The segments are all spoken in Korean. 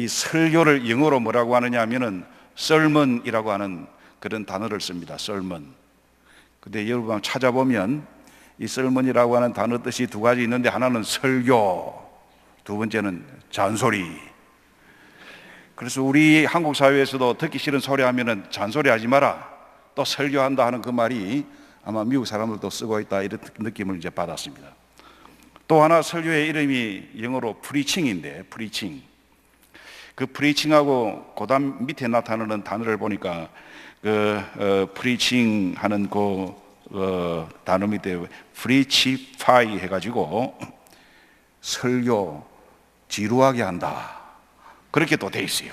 설교를 영어로 뭐라고 하느냐 하면은 sermon이라고 하는 그런 단어를 씁니다. sermon. 근데 여러분 찾아보면 이 sermon이라고 하는 단어 뜻이 두 가지 있는데, 하나는 설교, 두 번째는 잔소리. 그래서 우리 한국 사회에서도 듣기 싫은 소리 하면은 잔소리 하지 마라, 또 설교한다 하는 그 말이 아마 미국 사람들도 쓰고 있다, 이런 느낌을 이제 받았습니다. 또 하나 설교의 이름이 영어로 preaching인데, preaching. 그 preaching하고 그 다음 밑에 나타나는 단어를 보니까 preaching 하는 단어 밑에 preachify 해가지고 설교, 지루하게 한다, 그렇게 또 돼 있어요.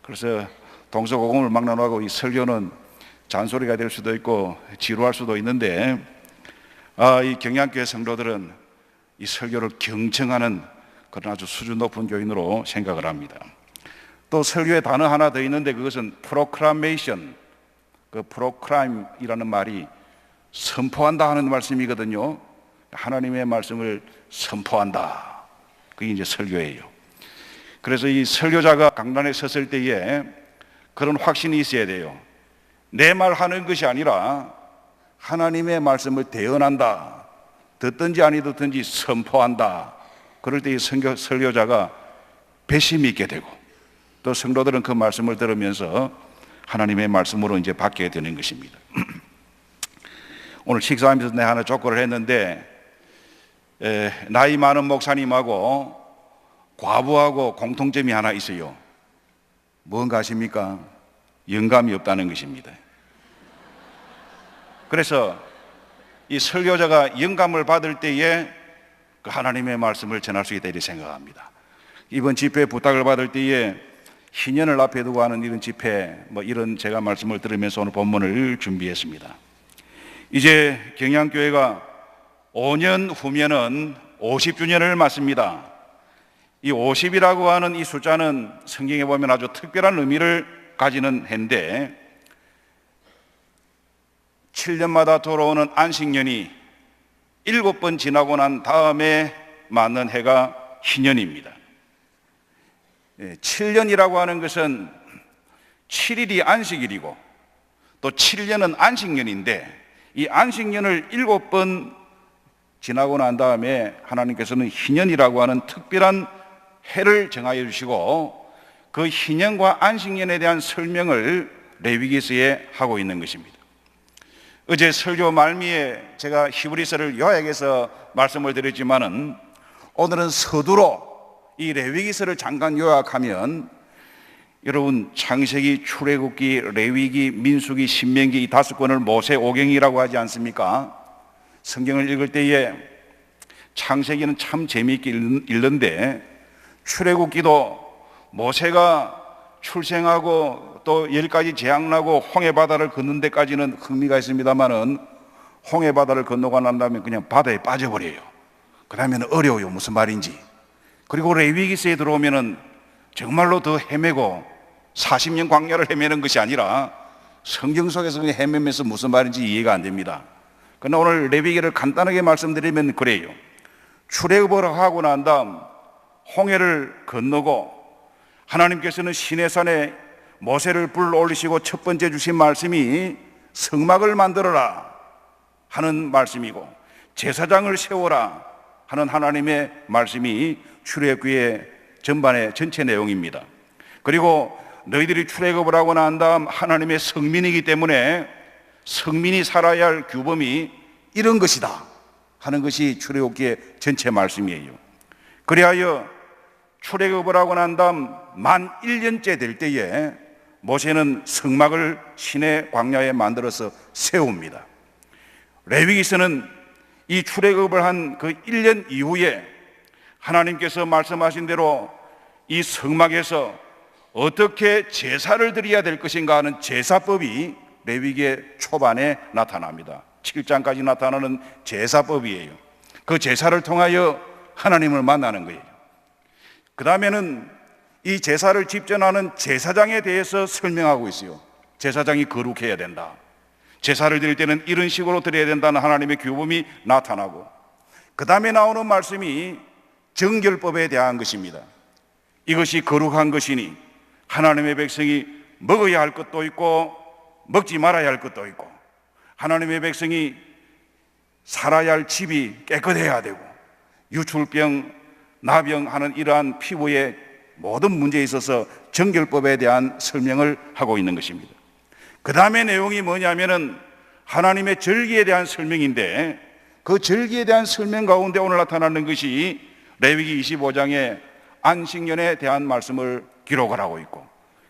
그래서 동서고금을 막론하고 이 설교는 잔소리가 될 수도 있고 지루할 수도 있는데, 이 경양교회 성도들은 이 설교를 경청하는 그런 아주 수준 높은 교인으로 생각을 합니다. 또 설교의 단어 하나 더 있는데, 그것은 proclamation. 그 proclaim이라는 말이 선포한다 하는 말씀이거든요. 하나님의 말씀을 선포한다, 그게 이제 설교예요. 그래서 이 설교자가 강단에 섰을 때에 그런 확신이 있어야 돼요. 내 말 하는 것이 아니라 하나님의 말씀을 대언한다, 듣든지 아니 듣든지 선포한다. 그럴 때 이 설교자가 배심이 있게 되고, 또 성도들은 그 말씀을 들으면서 하나님의 말씀으로 이제 받게 되는 것입니다. 오늘 식사하면서 내가 하나 족구를 했는데, 나이 많은 목사님하고 과부하고 공통점이 하나 있어요. 뭔가 아십니까? 영감이 없다는 것입니다. 그래서 이 설교자가 영감을 받을 때에 그 하나님의 말씀을 전할 수 있다, 이렇게 생각합니다. 이번 집회 부탁을 받을 때에 희년을 앞에 두고 하는 이런 집회, 이런 제가 말씀을 들으면서 오늘 본문을 준비했습니다. 이제 경양교회가 5년 후면은 50주년을 맞습니다. 이 50이라고 하는 이 숫자는 성경에 보면 아주 특별한 의미를 가지는 해인데, 7년마다 돌아오는 안식년이 7번 지나고 난 다음에 맞는 해가 희년입니다. 7년이라고 하는 것은 7일이 안식일이고 또 7년은 안식년인데, 이 안식년을 7번 지나고 난 다음에 하나님께서는 희년이라고 하는 특별한 해를 정하여 주시고, 그 희년과 안식년에 대한 설명을 레위기서에 하고 있는 것입니다. 어제 설교 말미에 제가 히브리서를 요약해서 말씀을 드렸지만은, 오늘은 서두로 이 레위기서를 잠깐 요약하면, 여러분 창세기, 출애굽기, 레위기, 민수기, 신명기 이 5권을 모세오경이라고 하지 않습니까? 성경을 읽을 때에 창세기는 참 재미있게 읽는데, 출애굽기도 모세가 출생하고 또 10가지 재앙 나고 홍해 바다를 걷는 데까지는 흥미가 있습니다만은, 홍해 바다를 건너고 난 다음에 그냥 바다에 빠져버려요. 그 다음에는 어려워요, 무슨 말인지. 그리고 레위기서에 들어오면은 정말로 더 헤매고 40년 광야를 헤매는 것이 아니라 성경 속에서 그냥 헤매면서 무슨 말인지 이해가 안 됩니다. 그러나 오늘 레위기를 간단하게 말씀드리면 그래요. 출애굽을 하고 난 다음 홍해를 건너고, 하나님께서는 시내산에 모세를 불러 올리시고 첫 번째 주신 말씀이 성막을 만들어라 하는 말씀이고, 제사장을 세워라 하는 하나님의 말씀이 출애굽기의 전반의 전체 내용입니다. 그리고 너희들이 출애굽을 하고 난 다음 하나님의 성민이기 때문에 성민이 살아야 할 규범이 이런 것이다 하는 것이 출애굽기의 전체 말씀이에요. 그리하여 출애굽을 하고 난 다음 만 1년째 될 때에 모세는 성막을 시내 광야에 만들어서 세웁니다. 레위기서는 이 출애굽을 한 그 1년 이후에 하나님께서 말씀하신 대로 이 성막에서 어떻게 제사를 드려야 될 것인가 하는 제사법이 레위기의 초반에 나타납니다. 7장까지 나타나는 제사법이에요. 그 제사를 통하여 하나님을 만나는 거예요. 그 다음에는 이 제사를 집전하는 제사장에 대해서 설명하고 있어요. 제사장이 거룩해야 된다. 제사를 드릴 때는 이런 식으로 드려야 된다는 하나님의 규범이 나타나고, 그 다음에 나오는 말씀이 정결법에 대한 것입니다. 이것이 거룩한 것이니 하나님의 백성이 먹어야 할 것도 있고 먹지 말아야 할 것도 있고, 하나님의 백성이 살아야 할 집이 깨끗해야 되고, 유출병, 나병하는 이러한 피부의 모든 문제에 있어서 정결법에 대한 설명을 하고 있는 것입니다. 그 다음에 내용이 뭐냐면은 하나님의 절기에 대한 설명인데, 그 절기에 대한 설명 가운데 오늘 나타나는 것이 레위기 25장에 안식년에 대한 말씀을 기록을 하고 있고,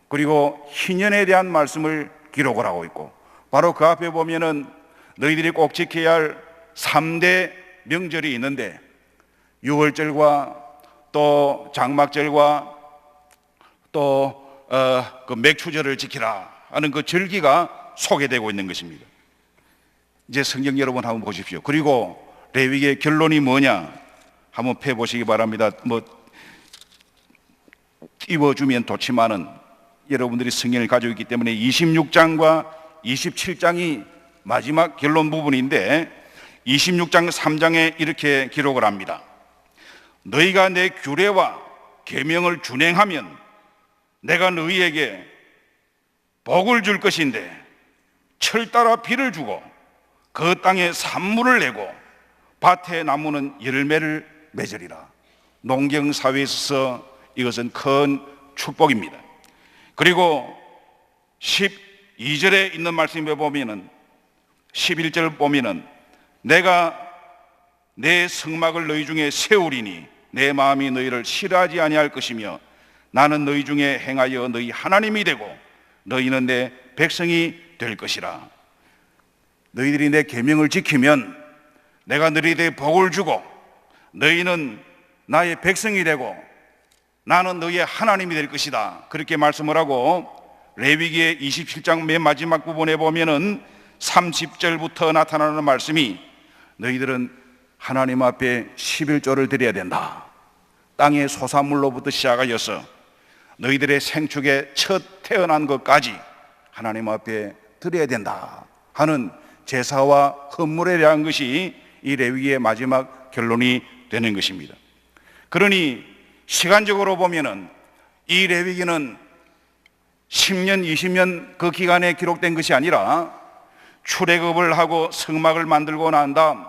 그리고 희년에 대한 말씀을 기록을 하고 있고, 바로 그 앞에 보면은 너희들이 꼭 지켜야 할 3대 명절이 있는데, 유월절과 또 장막절과 또 그 맥추절을 지키라 하는 그 절기가 소개되고 있는 것입니다. 이제 성경 여러분 한번 보십시오. 그리고 레위기의 결론이 뭐냐 한번 펴보시기 바랍니다. 뭐 띄워주면 좋지만은 여러분들이 성경을 가지고 있기 때문에 26장과 27장이 마지막 결론 부분인데, 26장 3장에 이렇게 기록을 합니다. 너희가 내 규례와 계명을 준행하면 내가 너희에게 복을 줄 것인데, 철 따라 비를 주고 그 땅에 산물을 내고 밭의 나무는 열매를 맺으리라. 농경사회에 있어서 이것은 큰 축복입니다. 그리고 12절에 있는 말씀에 보면은, 11절 보면은 내가 내 성막을 너희 중에 세우리니 내 마음이 너희를 싫어하지 아니할 것이며 나는 너희 중에 행하여 너희 하나님이 되고 너희는 내 백성이 될 것이라. 너희들이 내 계명을 지키면 내가 너희에게 복을 주고 너희는 나의 백성이 되고 나는 너희의 하나님이 될 것이다. 그렇게 말씀을 하고, 레위기의 27장 맨 마지막 부분에 보면은 30절부터 나타나는 말씀이, 너희들은 하나님 앞에 11조를 드려야 된다. 땅의 소산물로부터 시작하여서 너희들의 생축에 첫 태어난 것까지 하나님 앞에 드려야 된다 하는 제사와 헌물에 대한 것이 이 레위기의 마지막 결론이 되는 것입니다. 그러니 시간적으로 보면은 이 레위기는 10년, 20년 그 기간에 기록된 것이 아니라 출애굽을 하고 성막을 만들고 난 다음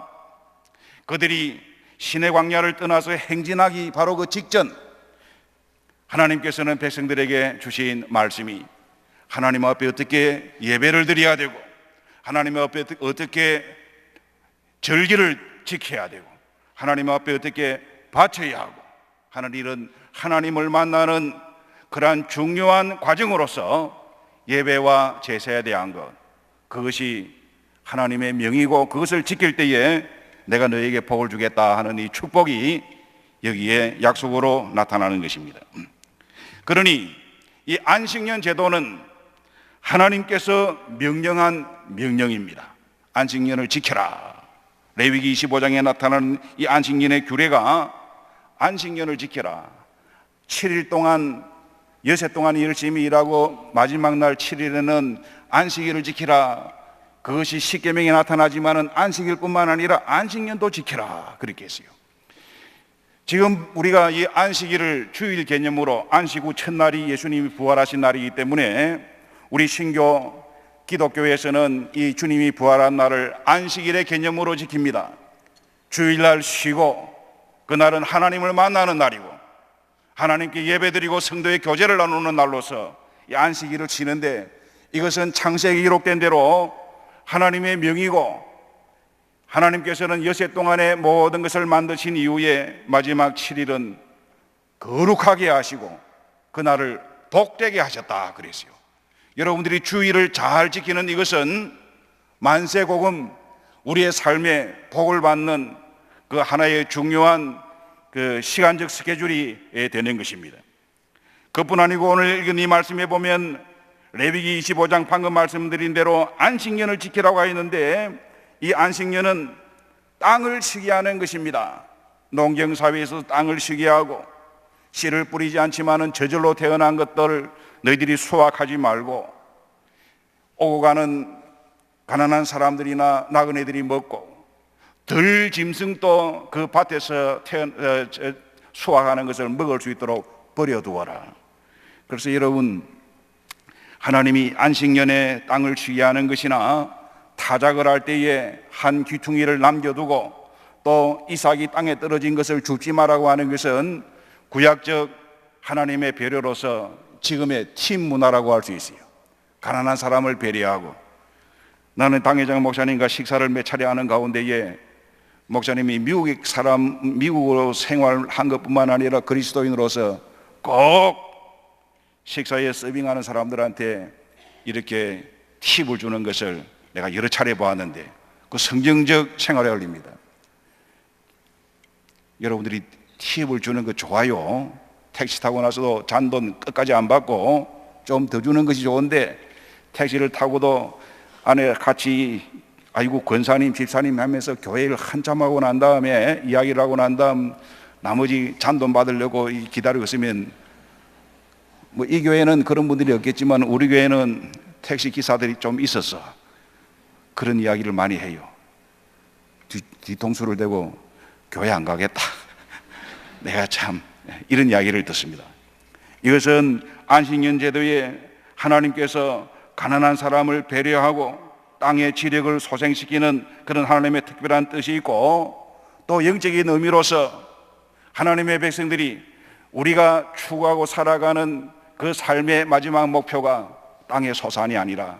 그들이 시내 광야를 떠나서 행진하기 바로 그 직전, 하나님께서는 백성들에게 주신 말씀이 하나님 앞에 어떻게 예배를 드려야 되고 하나님 앞에 어떻게 절기를 지켜야 되고 하나님 앞에 어떻게 바쳐야 하고 하는 이런 하나님을 만나는 그러한 중요한 과정으로서 예배와 제사에 대한 것, 그것이 하나님의 명이고 그것을 지킬 때에 내가 너에게 복을 주겠다 하는 이 축복이 여기에 약속으로 나타나는 것입니다. 그러니 이 안식년 제도는 하나님께서 명령한 명령입니다. 안식년을 지켜라. 레위기 25장에 나타나는 이 안식년의 규례가 안식년을 지켜라. 7일 동안 여세 동안 열심히 일하고 마지막 날 7일에는 안식일을 지키라. 그것이 십계명에 나타나지만은 안식일뿐만 아니라 안식년도 지켜라 그렇게 했어요. 지금 우리가 이 안식일을 주일 개념으로 안식 후 첫날이 예수님이 부활하신 날이기 때문에 우리 신교 기독교에서는 이 주님이 부활한 날을 안식일의 개념으로 지킵니다. 주일날 쉬고 그날은 하나님을 만나는 날이고 하나님께 예배드리고 성도의 교제를 나누는 날로서 이 안식일을 지는데, 이것은 창세기에 기록된 대로 하나님의 명이고 하나님께서는 여세 동안의 모든 것을 만드신 이후에 마지막 7일은 거룩하게 하시고 그날을 복되게 하셨다 그랬어요. 여러분들이 주일을 잘 지키는 이것은 만세복음, 우리의 삶에 복을 받는 그 하나의 중요한 그 시간적 스케줄이 되는 것입니다. 그뿐 아니고 오늘 읽은 이 말씀에 보면 레위기 25장 방금 말씀드린 대로 안식년을 지키라고 하였는데, 이 안식년은 땅을 쉬게 하는 것입니다. 농경사회에서 땅을 쉬게 하고 씨를 뿌리지 않지만은 저절로 태어난 것들을 너희들이 수확하지 말고 오고 가는 가난한 사람들이나 나그네들이 먹고 들 짐승도 그 밭에서 수확하는 것을 먹을 수 있도록 버려두어라. 그래서 여러분, 하나님이 안식년에 땅을 쉬게 하는 것이나 타작을 할 때에 한 귀퉁이를 남겨두고 또 이삭이 땅에 떨어진 것을 줍지 말라고 하는 것은 구약적 하나님의 배려로서 지금의 팀 문화라고 할 수 있어요. 가난한 사람을 배려하고, 나는 당회장 목사님과 식사를 몇 차례 하는 가운데에 목사님이 미국으로 생활한 것뿐만 아니라 그리스도인으로서 꼭 식사에 서빙하는 사람들한테 이렇게 팁을 주는 것을 내가 여러 차례 보았는데, 그 성경적 생활에 어울립니다. 여러분들이 팁을 주는 거 좋아요. 택시 타고 나서도 잔돈 끝까지 안 받고 좀 더 주는 것이 좋은데, 택시를 타고도 안에 같이 아이고 권사님 집사님 하면서 교회를 한참 하고 난 다음에 이야기를 하고 난 다음 나머지 잔돈 받으려고 기다리고 있으면, 뭐 이 교회는 그런 분들이 없겠지만 우리 교회는 택시 기사들이 좀 있었어. 그런 이야기를 많이 해요. 뒤통수를 대고 교회 안 가겠다. 내가 참, 이런 이야기를 듣습니다. 이것은 안식년 제도에 하나님께서 가난한 사람을 배려하고 땅의 지력을 소생시키는 그런 하나님의 특별한 뜻이 있고, 또 영적인 의미로서 하나님의 백성들이 우리가 추구하고 살아가는 그 삶의 마지막 목표가 땅의 소산이 아니라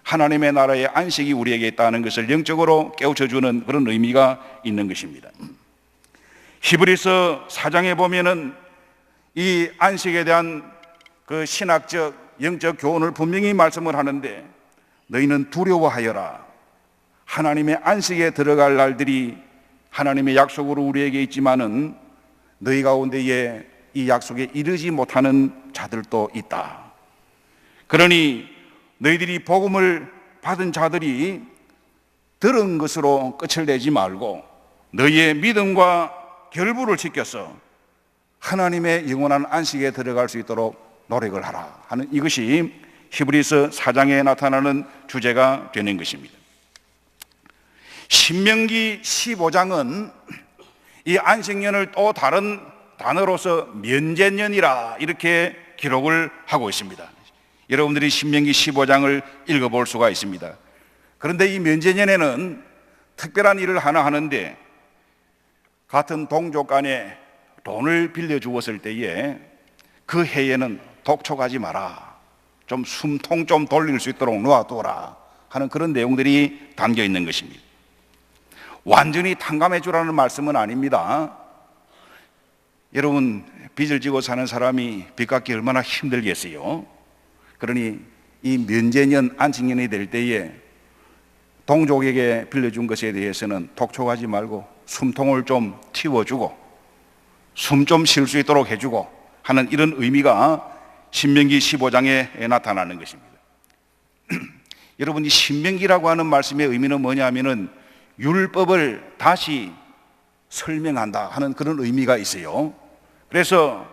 하나님의 나라의 안식이 우리에게 있다는 것을 영적으로 깨우쳐주는 그런 의미가 있는 것입니다. 히브리서 4장에 보면은 이 안식에 대한 그 신학적 영적 교훈을 분명히 말씀을 하는데, 너희는 두려워하여라. 하나님의 안식에 들어갈 날들이 하나님의 약속으로 우리에게 있지만은 너희 가운데에 이 약속에 이르지 못하는 자들도 있다. 그러니 너희들이 복음을 받은 자들이 들은 것으로 끝을 내지 말고 너희의 믿음과 결부를 지켜서 하나님의 영원한 안식에 들어갈 수 있도록 노력을 하라 하는, 이것이 히브리서 4장에 나타나는 주제가 되는 것입니다. 신명기 15장은 이 안식년을 또 다른 단어로서 면제년이라 이렇게 기록을 하고 있습니다. 여러분들이 신명기 15장을 읽어볼 수가 있습니다. 그런데 이 면제년에는 특별한 일을 하나 하는데, 같은 동족 간에 돈을 빌려주었을 때에 그 해에는 독촉하지 마라, 좀 숨통 좀 돌릴 수 있도록 놓아두라 하는 그런 내용들이 담겨 있는 것입니다. 완전히 탕감해 주라는 말씀은 아닙니다. 여러분, 빚을 지고 사는 사람이 빚 갚기 얼마나 힘들겠어요. 그러니 이 면제년 안식년이 될 때에 동족에게 빌려준 것에 대해서는 독촉하지 말고 숨통을 좀 틔워주고 숨 좀 쉴 수 있도록 해주고 하는 이런 의미가 신명기 15장에 나타나는 것입니다. 여러분, 이 신명기라고 하는 말씀의 의미는 뭐냐 하면은 율법을 다시 설명한다 하는 그런 의미가 있어요. 그래서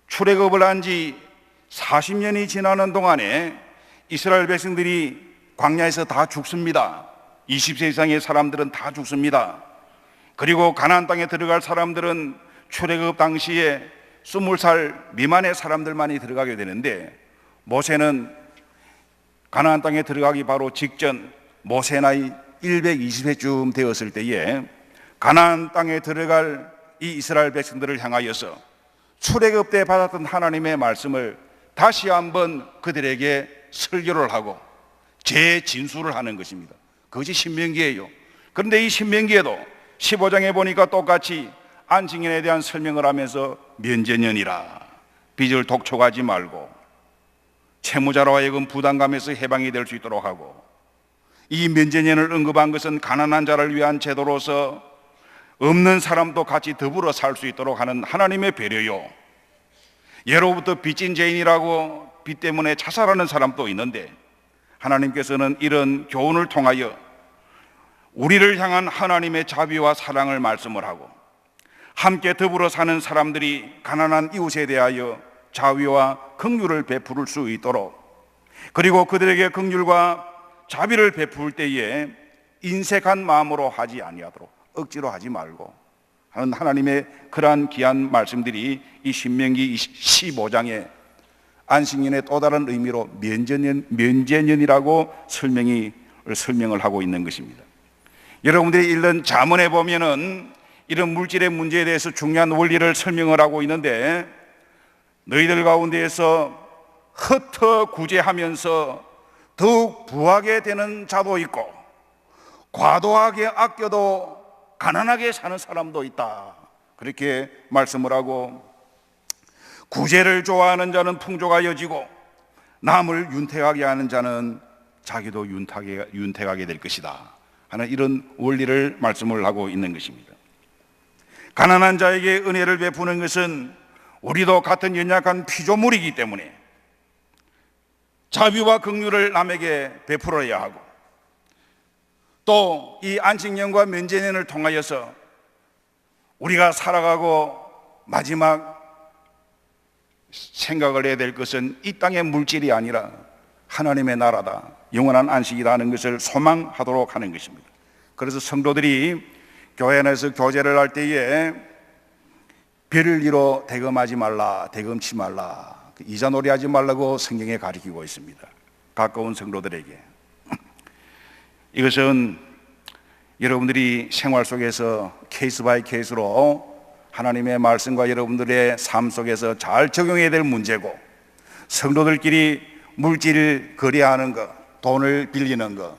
출애굽을 한 지 40년이 지나는 동안에 이스라엘 백성들이 광야에서 다 죽습니다. 20세 이상의 사람들은 다 죽습니다. 그리고 가나안 땅에 들어갈 사람들은 출애굽 당시에 20살 미만의 사람들만이 들어가게 되는데, 모세는 가나안 땅에 들어가기 바로 직전 모세 나이 120세쯤 되었을 때에 가나안 땅에 들어갈 이 이스라엘 백성들을 향하여서 출애굽 때 받았던 하나님의 말씀을 다시 한번 그들에게 설교를 하고 재진술을 하는 것입니다. 그것이 신명기예요. 그런데 이 신명기에도 15장에 보니까 똑같이 안식년에 대한 설명을 하면서 면제년이라, 빚을 독촉하지 말고 채무자로 하여금 부담감에서 해방이 될 수 있도록 하고, 이 면제년을 언급한 것은 가난한 자를 위한 제도로서 없는 사람도 같이 더불어 살 수 있도록 하는 하나님의 배려요. 예로부터 빚진 죄인이라고 빚 때문에 자살하는 사람도 있는데, 하나님께서는 이런 교훈을 통하여 우리를 향한 하나님의 자비와 사랑을 말씀을 하고, 함께 더불어 사는 사람들이 가난한 이웃에 대하여 자비와 긍휼을 베풀 수 있도록, 그리고 그들에게 긍휼과 자비를 베풀 때에 인색한 마음으로 하지 아니하도록, 억지로 하지 말고 하는 하나님의 그러한 귀한 말씀들이 이 신명기 15장에 안식년의 또 다른 의미로 면제년이라고 설명을 하고 있는 것입니다. 여러분들이 읽는 잠언에 보면은 이런 물질의 문제에 대해서 중요한 원리를 설명을 하고 있는데, 너희들 가운데에서 흩어 구제하면서 더욱 부하게 되는 자도 있고 과도하게 아껴도 가난하게 사는 사람도 있다, 그렇게 말씀을 하고, 구제를 좋아하는 자는 풍조가 여지고 남을 윤택하게 하는 자는 자기도 윤택하게 될 것이다 하는 이런 원리를 말씀을 하고 있는 것입니다. 가난한 자에게 은혜를 베푸는 것은 우리도 같은 연약한 피조물이기 때문에 자비와 긍휼을 남에게 베풀어야 하고, 또 이 안식년과 면제년을 통하여서 우리가 살아가고 마지막 생각을 해야 될 것은 이 땅의 물질이 아니라 하나님의 나라다, 영원한 안식이다 하는 것을 소망하도록 하는 것입니다. 그래서 성도들이 교회 안에서 교제를 할 때에 별을 이뤄 대금하지 말라, 대금치 말라, 이자놀이 하지 말라고 성경에 가르치고 있습니다. 가까운 성도들에게. 이것은 여러분들이 생활 속에서 케이스 바이 케이스로 하나님의 말씀과 여러분들의 삶 속에서 잘 적용해야 될 문제고, 성도들끼리 물질 거래하는 것, 돈을 빌리는 것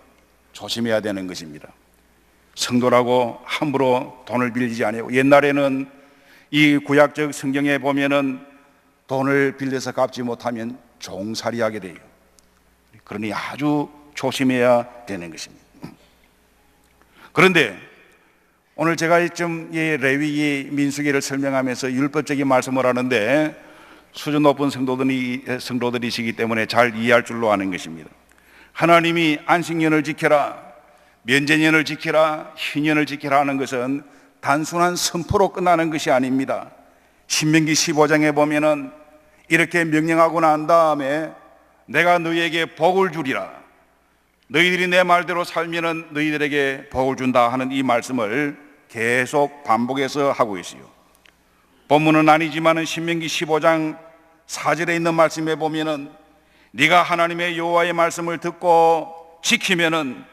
조심해야 되는 것입니다. 성도라고 함부로 돈을 빌리지 아니하고, 옛날에는 이 구약적 성경에 보면은 돈을 빌려서 갚지 못하면 종살이하게 돼요. 그러니 아주 조심해야 되는 것입니다. 그런데 오늘 제가 좀 레위기, 민수기를 설명하면서 율법적인 말씀을 하는데 수준 높은 성도들이시기 때문에 잘 이해할 줄로 아는 것입니다. 하나님이 안식년을 지켜라, 면제년을 지켜라, 희년을 지켜라 하는 것은 단순한 선포로 끝나는 것이 아닙니다. 신명기 15장에 보면은 이렇게 명령하고 난 다음에 내가 너희에게 복을 주리라, 너희들이 내 말대로 살면은 너희들에게 복을 준다 하는 이 말씀을 계속 반복해서 하고 있어요. 본문은 아니지만은 신명기 15장 4절에 있는 말씀에 보면은 네가 하나님의 여호와의 말씀을 듣고 지키면은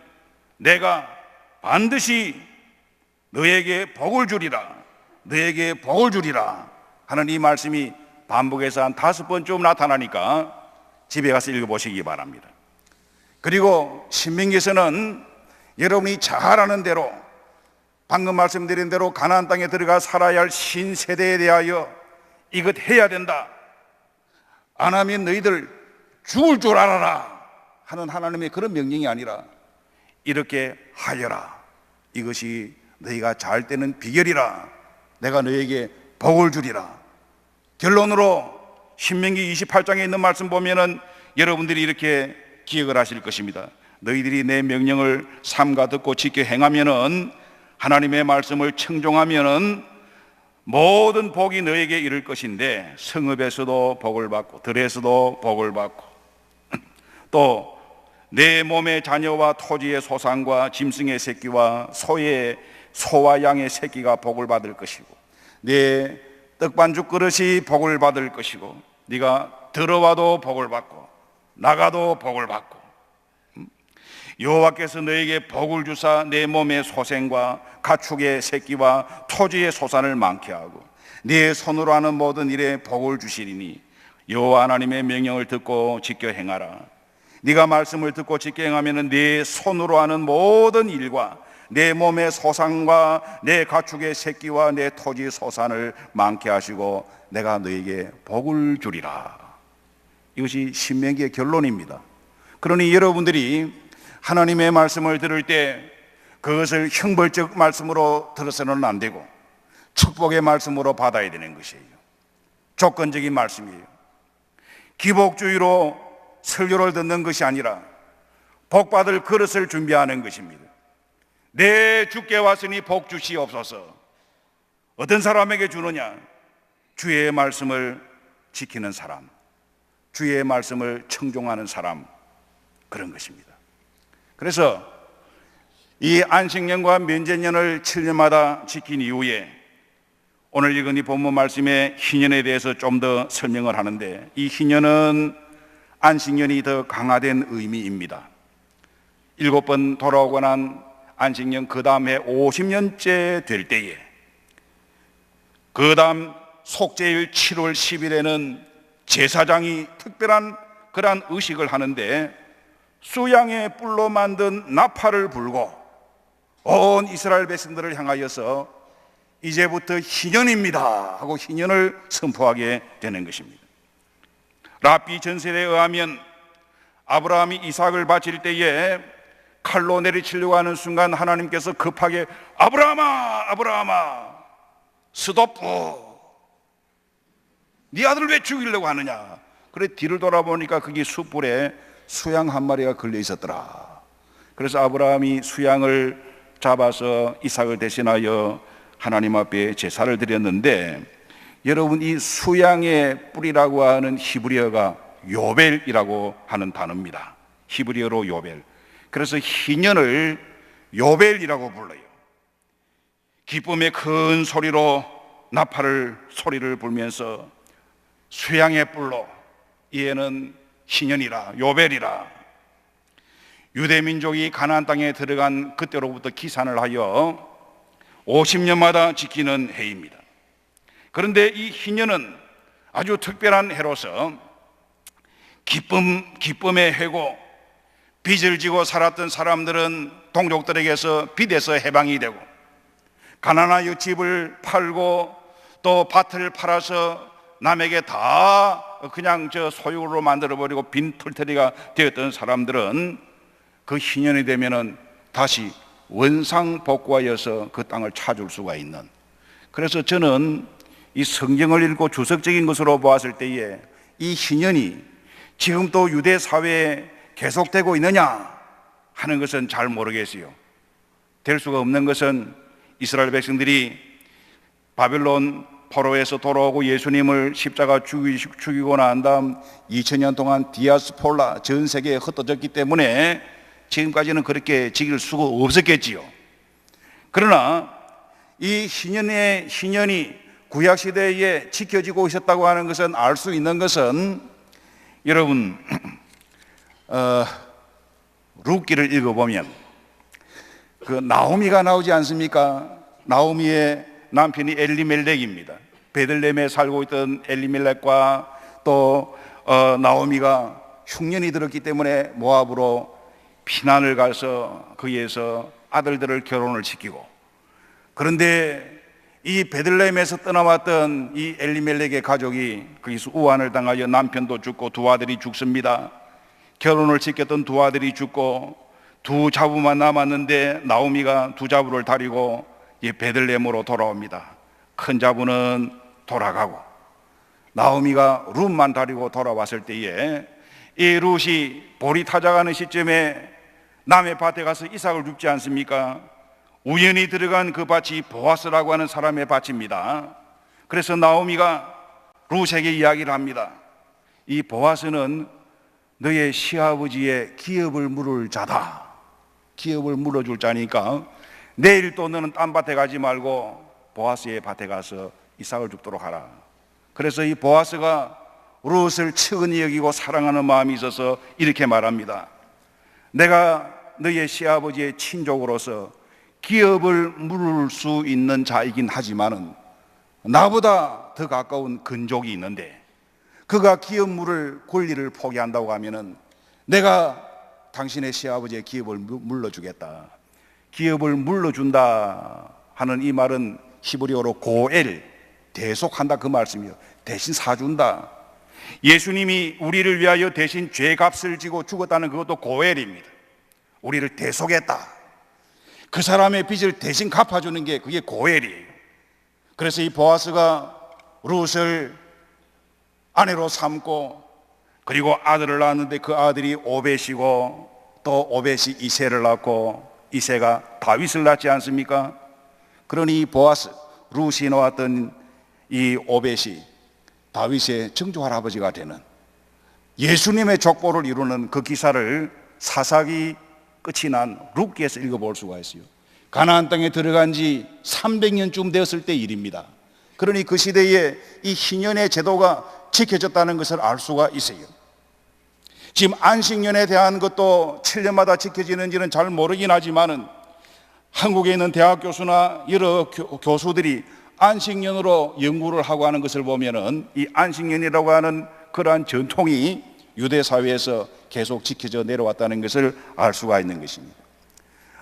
내가 반드시 너에게 복을 주리라, 너에게 복을 주리라 하는 이 말씀이 반복해서 한 5번쯤 나타나니까 집에 가서 읽어보시기 바랍니다. 그리고 신명기에서는 여러분이 잘 아는 대로, 방금 말씀드린 대로 가나안 땅에 들어가 살아야 할 신세대에 대하여 이것 해야 된다, 안 하면 너희들 죽을 줄 알아라 하는 하나님의 그런 명령이 아니라 이렇게 하여라, 이것이 너희가 잘 되는 비결이라, 내가 너희에게 복을 주리라. 결론으로 신명기 28장에 있는 말씀 보면은 여러분들이 이렇게 기억을 하실 것입니다. 너희들이 내 명령을 삼가 듣고 지켜 행하면은, 하나님의 말씀을 청종하면은 모든 복이 너에게 이를 것인데, 성읍에서도 복을 받고 들에서도 복을 받고 또 내 몸의 자녀와 토지의 소산과 짐승의 새끼와 소와 양의 새끼가 복을 받을 것이고, 내 떡반죽 그릇이 복을 받을 것이고, 네가 들어와도 복을 받고 나가도 복을 받고, 여호와께서 너에게 복을 주사 내 몸의 소생과 가축의 새끼와 토지의 소산을 많게 하고 네 손으로 하는 모든 일에 복을 주시리니 여호와 하나님의 명령을 듣고 지켜 행하라. 네가 말씀을 듣고 지켜 행하면 네 손으로 하는 모든 일과 내 몸의 소산과 내 가축의 새끼와 내 토지 소산을 많게 하시고 내가 너에게 복을 주리라. 이것이 신명기의 결론입니다. 그러니 여러분들이 하나님의 말씀을 들을 때 그것을 형벌적 말씀으로 들어서는 안 되고 축복의 말씀으로 받아야 되는 것이에요. 조건적인 말씀이에요. 기복주의로 설교를 듣는 것이 아니라 복받을 그릇을 준비하는 것입니다. 내 주께 왔으니 복 주시옵소서. 어떤 사람에게 주느냐? 주의 말씀을 지키는 사람, 주의 말씀을 청종하는 사람, 그런 것입니다. 그래서 이 안식년과 면제년을 7년마다 지킨 이후에 오늘 읽은 이 본문 말씀의 희년에 대해서 좀 더 설명을 하는데, 이 희년은 안식년이 더 강화된 의미입니다. 7번 돌아오고 난 안식년 그 다음 해 50년째 될 때에, 그 다음 속죄일 7월 10일에는 제사장이 특별한 그러한 의식을 하는데, 수양의 뿔로 만든 나팔을 불고 온 이스라엘 백성들을 향하여서 이제부터 희년입니다 하고 희년을 선포하게 되는 것입니다. 랍비 전설에 의하면 아브라함이 이삭을 바칠 때에 칼로 내리치려고 하는 순간 하나님께서 급하게 아브라함아, 아브라함아, 스톱, 네 아들을 왜 죽이려고 하느냐. 그래 뒤를 돌아보니까 거기 숯불에 수양 한 마리가 걸려 있었더라. 그래서 아브라함이 수양을 잡아서 이삭을 대신하여 하나님 앞에 제사를 드렸는데, 여러분, 이 수양의 뿔이라고 하는 히브리어가 요벨이라고 하는 단어입니다. 히브리어로 요벨. 그래서 희년을 요벨이라고 불러요. 기쁨의 큰 소리로 나팔을 소리를 불면서 수양의 뿔로 이에는 희년이라, 요벨이라. 유대민족이 가나안 땅에 들어간 그때로부터 기산을 하여 50년마다 지키는 해입니다. 그런데 이 희년은 아주 특별한 해로서 기쁨의 해고, 빚을 지고 살았던 사람들은 동족들에게서 빚에서 해방이 되고, 가난하여 집을 팔고 또 밭을 팔아서 남에게 다 그냥 소유로 만들어버리고 빈털터리가 되었던 사람들은 그 희년이 되면은 다시 원상복구하여서 그 땅을 찾을 수가 있는. 그래서 저는 이 성경을 읽고 주석적인 것으로 보았을 때에 이 희년이 지금 또 유대 사회에 계속되고 있느냐 하는 것은 잘 모르겠어요. 될 수가 없는 것은 이스라엘 백성들이 바벨론 포로에서 돌아오고 예수님을 십자가 죽이고 난 다음 2000년 동안 디아스폴라, 전 세계에 흩어졌기 때문에 지금까지는 그렇게 지킬 수가 없었겠지요. 그러나 이 희년이 구약시대에 지켜지고 있었다고 하는 것은, 알 수 있는 것은, 여러분 룻기를 읽어보면 그 나오미가 나오지 않습니까? 나오미의 남편이 엘리멜렉입니다. 베들레헴에 살고 있던 엘리멜렉과 또 나오미가 흉년이 들었기 때문에 모압으로 피난을 가서 거기에서 아들들을 결혼을 시키고, 그런데 이 베들레헴에서 떠나왔던 이 엘리멜렉의 가족이 거기서 우환을 당하여 남편도 죽고 두 아들이 죽습니다. 결혼을 시켰던 두 아들이 죽고 두 자부만 남았는데 나오미가 두 자부를 다리고 베들레헴으로 돌아옵니다. 큰 자부는 돌아가고 나오미가 룻만 다리고 돌아왔을 때에 이 룻이 볼이 타작하는 시점에 남의 밭에 가서 이삭을 줍지 않습니까? 우연히 들어간 그 밭이 보아스라고 하는 사람의 밭입니다. 그래서 나오미가 룻에게 이야기를 합니다. 이 보아스는 너의 시아버지의 기업을 물을 자다. 기업을 물어줄 자니까 내일 또 너는 딴 밭에 가지 말고 보아스의 밭에 가서 이삭을 줍도록 하라. 그래서 이 보아스가 룻을 측은히 여기고 사랑하는 마음이 있어서 이렇게 말합니다. 내가 너의 시아버지의 친족으로서 기업을 물을 수 있는 자이긴 하지만은 나보다 더 가까운 근족이 있는데 그가 기업 물을 권리를 포기한다고 하면은 내가 당신의 시아버지의 기업을 물러주겠다. 기업을 물러준다 하는 이 말은 히브리어로 고엘, 대속한다 그 말씀이요. 대신 사준다. 예수님이 우리를 위하여 대신 죄값을 지고 죽었다는 그것도 고엘입니다. 우리를 대속했다. 그 사람의 빚을 대신 갚아주는 게 그게 고엘이에요. 그래서 이 보아스가 룻을 아내로 삼고 그리고 아들을 낳았는데 그 아들이 오벳이고 또 오벳이 이새를 낳고 이새가 다윗을 낳지 않습니까? 그러니 이 보아스, 룻이 놓았던 이 오벳이 다윗의 증조 할아버지가 되는 예수님의 족보를 이루는 그 기사를 사사기 끝이 난 룻기에서 읽어볼 수가 있어요. 가나안 땅에 들어간 지 300년쯤 되었을 때 일입니다. 그러니 그 시대에 이 희년의 제도가 지켜졌다는 것을 알 수가 있어요. 지금 안식년에 대한 것도 7년마다 지켜지는지는 잘 모르긴 하지만은 한국에 있는 대학 교수나 여러 교수들이 안식년으로 연구를 하고 하는 것을 보면은 이 안식년이라고 하는 그러한 전통이 유대 사회에서 계속 지켜져 내려왔다는 것을 알 수가 있는 것입니다.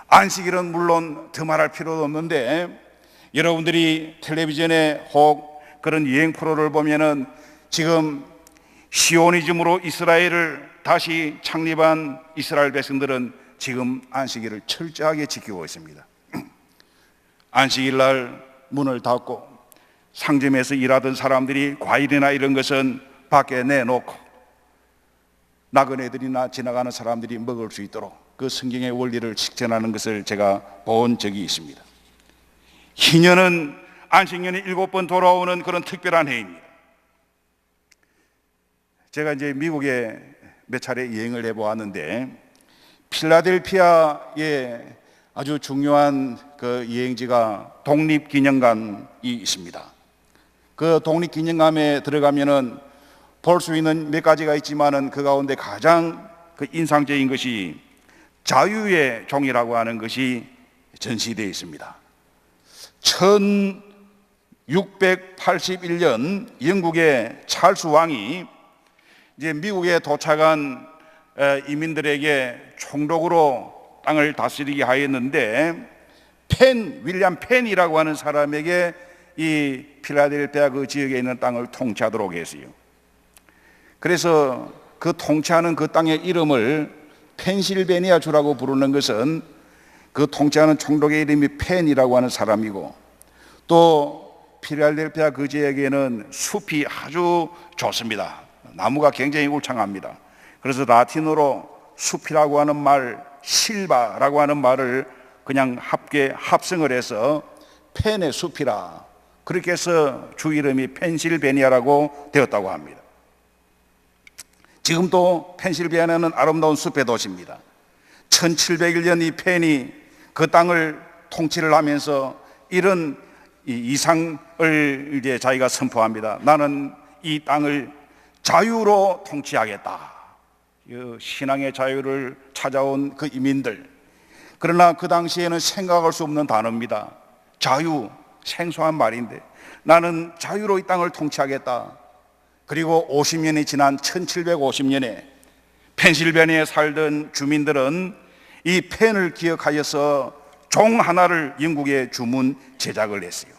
안식일은 물론 더 말할 필요도 없는데, 여러분들이 텔레비전에 혹 그런 여행 프로를 보면은 지금 시오니즘으로 이스라엘을 다시 창립한 이스라엘 백성들은 지금 안식일을 철저하게 지키고 있습니다. 안식일 날 문을 닫고 상점에서 일하던 사람들이 과일이나 이런 것은 밖에 내놓고 나그네들이나 지나가는 사람들이 먹을 수 있도록 그 성경의 원리를 실천하는 것을 제가 본 적이 있습니다. 희년은 안식년이 7번 돌아오는 그런 특별한 해입니다. 제가 이제 미국에 몇 차례 여행을 해보았는데, 필라델피아에 아주 중요한 그 여행지가 독립기념관이 있습니다. 그 독립기념관에 들어가면은 볼 수 있는 몇 가지가 있지만은 그 가운데 가장 그 인상적인 것이 자유의 종이라고 하는 것이 전시되어 있습니다. 1681년 영국의 찰스 왕이 이제 미국에 도착한 이민들에게 총독으로 땅을 다스리게 하였는데, 윌리엄 펜이라고 하는 사람에게 이 필라델피아 그 지역에 있는 땅을 통치하도록 했어요. 그래서 그 통치하는 그 땅의 이름을 펜실베니아 주라고 부르는 것은 그 통치하는 총독의 이름이 펜이라고 하는 사람이고, 또 필라델피아 그 지역에는 숲이 아주 좋습니다. 나무가 굉장히 울창합니다. 그래서 라틴어로 숲이라고 하는 말, 실바라고 하는 말을 그냥 합성을 해서 펜의 숲이라, 그렇게 해서 주 이름이 펜실베니아라고 되었다고 합니다. 지금도 펜실베니아는 아름다운 숲의 도시입니다. 1701년 이 펜이 그 땅을 통치를 하면서 이런 이상을 이제 자기가 선포합니다. 나는 이 땅을 자유로 통치하겠다. 신앙의 자유를 찾아온 그 이민들, 그러나 그 당시에는 생각할 수 없는 단어입니다. 자유, 생소한 말인데 나는 자유로 이 땅을 통치하겠다. 그리고 50년이 지난 1750년에 펜실베니아에 살던 주민들은 이 펜을 기억하여서 종 하나를 영국에 주문 제작을 했어요.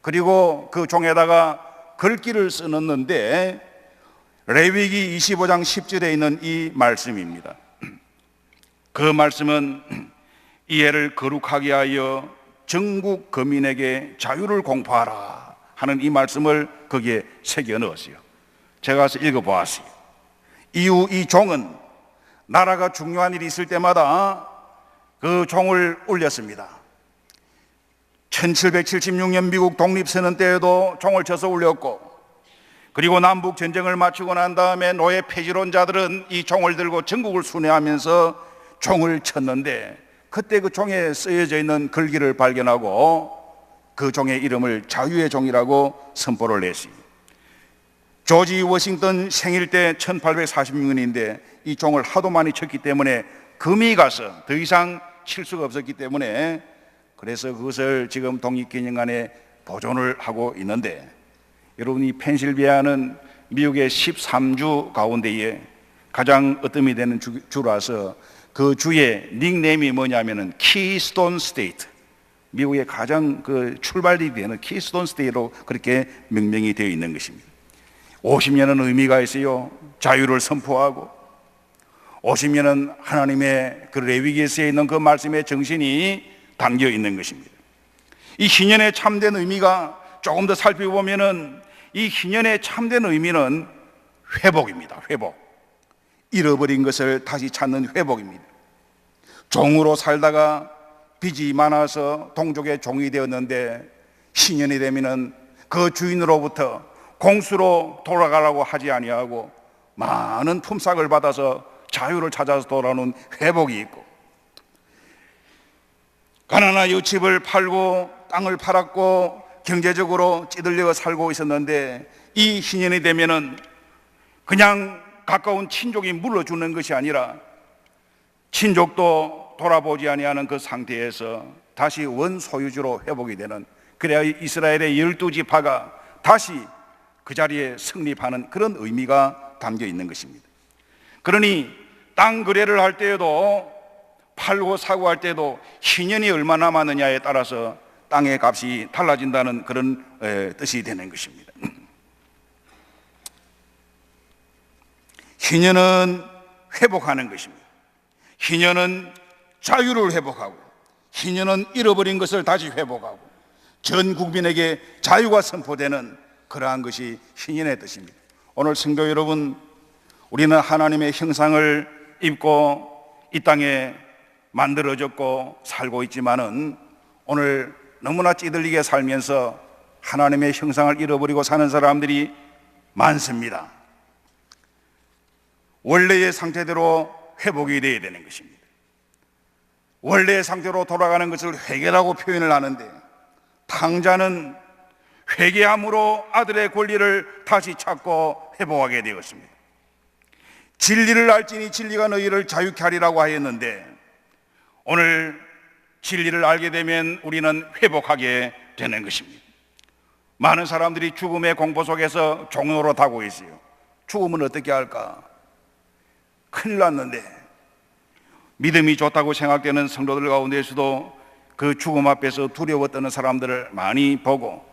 그리고 그 종에다가 글귀를 써넣는데 레위기 25장 10절에 있는 이 말씀입니다. 그 말씀은 이 해를 거룩하게 하여 전국 거민에게 자유를 공포하라 하는 이 말씀을 거기에 새겨 넣었어요. 제가 가서 읽어보았어요. 이후 이 종은 나라가 중요한 일이 있을 때마다 그 종을 올렸습니다. 1776년 미국 독립선언 때에도 종을 쳐서 올렸고, 그리고 남북 전쟁을 마치고 난 다음에 노예 폐지론자들은 이 종을 들고 전국을 순회하면서 종을 쳤는데, 그때 그 종에 쓰여져 있는 글귀를 발견하고 그 종의 이름을 자유의 종이라고 선포를 했어요. 조지 워싱턴 생일 때 1846년인데 이 종을 하도 많이 쳤기 때문에 금이 가서 더 이상 칠 수가 없었기 때문에, 그래서 그것을 지금 독립기념관에 보존을 하고 있는데, 여러분 이 펜실베니아는 미국의 13주 가운데에 가장 으뜸이 되는 주라서 그 주의 닉네임이 뭐냐면은 키스톤 스테이트, 미국의 가장 그 출발이 되는 키스톤 스테이트로 그렇게 명명이 되어 있는 것입니다. 50년은 의미가 있어요. 자유를 선포하고 50년은 하나님의 그 레위기에 쓰여 있는 그 말씀의 정신이 담겨 있는 것입니다. 이 희년의 참된 의미가 조금 더 살펴보면은 이 희년의 참된 의미는 회복입니다. 회복. 잃어버린 것을 다시 찾는 회복입니다. 종으로 살다가 빚이 많아서 동족의 종이 되었는데 희년이 되면은 그 주인으로부터 공수로 돌아가라고 하지 아니하고 많은 품삯을 받아서 자유를 찾아서 돌아오는 회복이 있고, 가나나 여집을 팔고 땅을 팔았고 경제적으로 찌들려 살고 있었는데 이 신년이 되면은 그냥 가까운 친족이 물러주는 것이 아니라 친족도 돌아보지 아니하는 그 상태에서 다시 원소유주로 회복이 되는, 그래야 이스라엘의 12지파가 다시 그 자리에 승립하는 그런 의미가 담겨 있는 것입니다. 그러니 땅 거래를 할 때에도, 팔고 사고 할 때도 희년이 얼마나 남았느냐에 따라서 땅의 값이 달라진다는 그런 뜻이 되는 것입니다. 희년은 회복하는 것입니다. 희년은 자유를 회복하고, 희년은 잃어버린 것을 다시 회복하고, 전 국민에게 자유가 선포되는 그러한 것이 희년의 뜻입니다. 오늘 성도 여러분, 우리는 하나님의 형상을 입고 이 땅에 만들어졌고 살고 있지만은 오늘 너무나 찌들리게 살면서 하나님의 형상을 잃어버리고 사는 사람들이 많습니다. 원래의 상태대로 회복이 되어야 되는 것입니다. 원래의 상태로 돌아가는 것을 회개라고 표현을 하는데, 탕자는 회개함으로 아들의 권리를 다시 찾고 회복하게 되었습니다. 진리를 알지니 진리가 너희를 자유케 하리라고 하였는데, 오늘 진리를 알게 되면 우리는 회복하게 되는 것입니다. 많은 사람들이 죽음의 공포 속에서 종로로 타고 있어요. 죽음은 어떻게 할까? 큰일 났는데, 믿음이 좋다고 생각되는 성도들 가운데서도 그 죽음 앞에서 두려워 떠는 사람들을 많이 보고,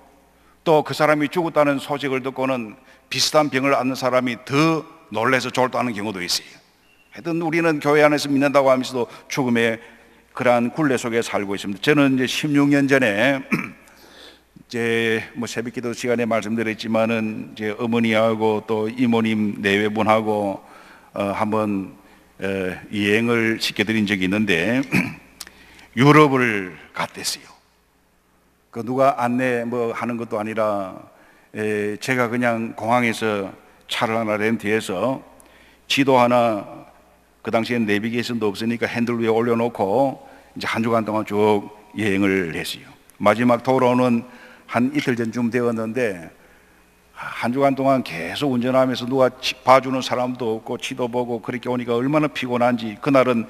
또 그 사람이 죽었다는 소식을 듣고는 비슷한 병을 앓는 사람이 더 놀라서 졸도하는 경우도 있어요. 하여튼 우리는 교회 안에서 믿는다고 하면서도 죽음의 그러한 굴레 속에 살고 있습니다. 저는 이제 16년 전에 이제 새벽 기도 시간에 말씀드렸지만은 이제 어머니하고 또 이모님 내외분하고 한번 여행을 시켜드린 적이 있는데 유럽을 갔댔어요. 그 누가 안내 하는 것도 아니라 제가 그냥 공항에서 차를 하나 렌트해서 지도 하나, 그 당시엔 내비게이션도 없으니까 핸들 위에 올려놓고 이제 한 주간 동안 쭉 여행을 했어요. 마지막 돌아오는 한 이틀 전쯤 되었는데 한 주간 동안 계속 운전하면서 누가 봐주는 사람도 없고 지도 보고 그렇게 오니까 얼마나 피곤한지, 그날은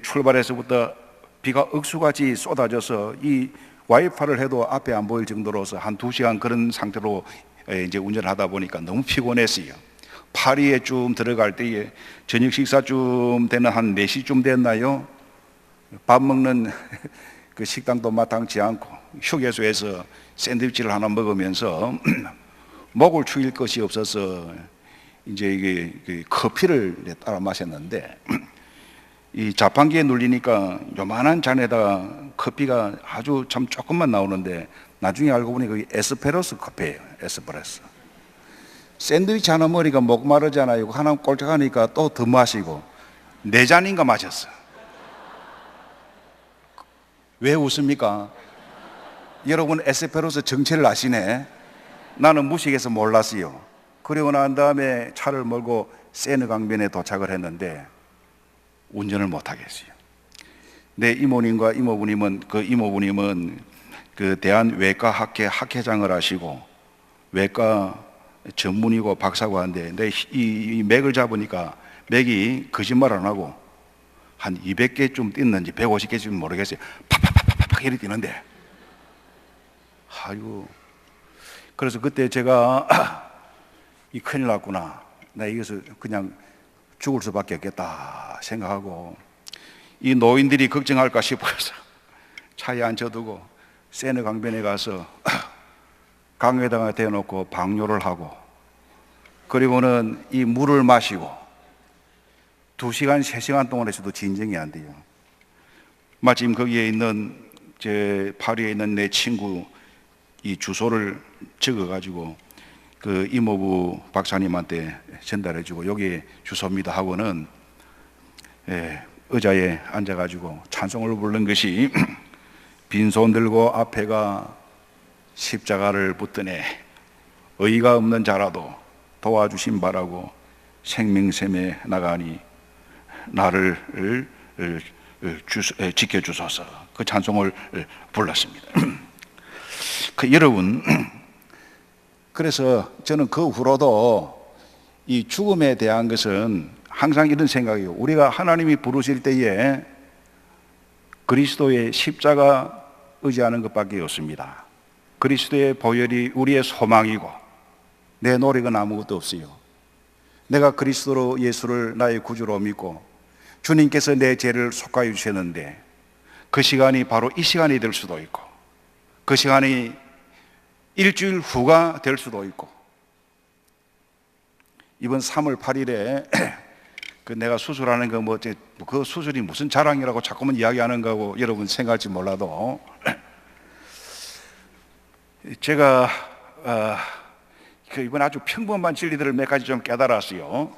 출발해서부터 비가 억수같이 쏟아져서 이 와이파를 해도 앞에 안 보일 정도로서 한 2시간 그런 상태로 이제 운전하다 보니까 너무 피곤했어요. 파리에 좀 들어갈 때에 저녁 식사쯤 되는 한 4시쯤 됐나요? 밥 먹는 그 식당도 마땅치 않고 휴게소에서 샌드위치를 하나 먹으면서 목을 축일 것이 없어서 이제 이게 커피를 따라 마셨는데, 이 자판기에 눌리니까 요만한 잔에다가 커피가 아주 참 조금만 나오는데 나중에 알고 보니 그게 에스프레소 커피예요. 에스프레소. 샌드위치 하나 먹으니까 목 마르잖아요. 하나 꼴짝하니까 또 더 마시고 4잔인가 마셨어. 왜 웃습니까? 여러분 에스프레소 정체를 아시네. 나는 무식해서 몰랐어요. 그리고 난 다음에 차를 몰고 세느 강변에 도착을 했는데 운전을 못 하겠어요. 내 이모님과 이모부님은 그 대한외과학회 학회장을 하시고 외과 전문이고 박사고 한데, 내 이 맥을 잡으니까 맥이 거짓말 안 하고 한 200개쯤 뛰는지 150개쯤 모르겠어요. 팍팍팍팍 이렇게 뛰는데, 아이고. 그래서 그때 제가 이 큰일 났구나, 나 이것을 그냥 죽을 수밖에 없겠다 생각하고, 이 노인들이 걱정할까 싶어서 차에 앉혀두고 세느 강변에 가서 강에다가 대놓고 방뇨를 하고, 그리고는 이 물을 마시고 2시간, 3시간 동안 해서도 진정이 안 돼요. 마침 거기에 있는 파리에 있는 내 친구 이 주소를 적어가지고 그 이모부 박사님한테 전달해주고, 여기 주소입니다 하고는 의자에 앉아가지고 찬송을 부른 것이 빈손 들고 앞에가 십자가를 붙드네, 의가 없는 자라도 도와주신 바라고 생명샘에 나가니 나를 지켜주소서, 그 찬송을 불렀습니다. 여러분, 그래서 저는 그 후로도 이 죽음에 대한 것은 항상 이런 생각이에요. 우리가 하나님이 부르실 때에 그리스도의 십자가 의지하는 것밖에 없습니다. 그리스도의 보혈이 우리의 소망이고 내 노력은 아무것도 없어요. 내가 그리스도로 예수를 나의 구주로 믿고 주님께서 내 죄를 속하여 주셨는데 그 시간이 바로 이 시간이 될 수도 있고 그 시간이 일주일 후가 될 수도 있고 이번 3월 8일에 그 내가 수술하는 거 그 수술이 무슨 자랑이라고 자꾸만 이야기하는 거고 여러분 생각할지 몰라도 제가 이번 아주 평범한 진리들을 몇 가지 좀 깨달았어요.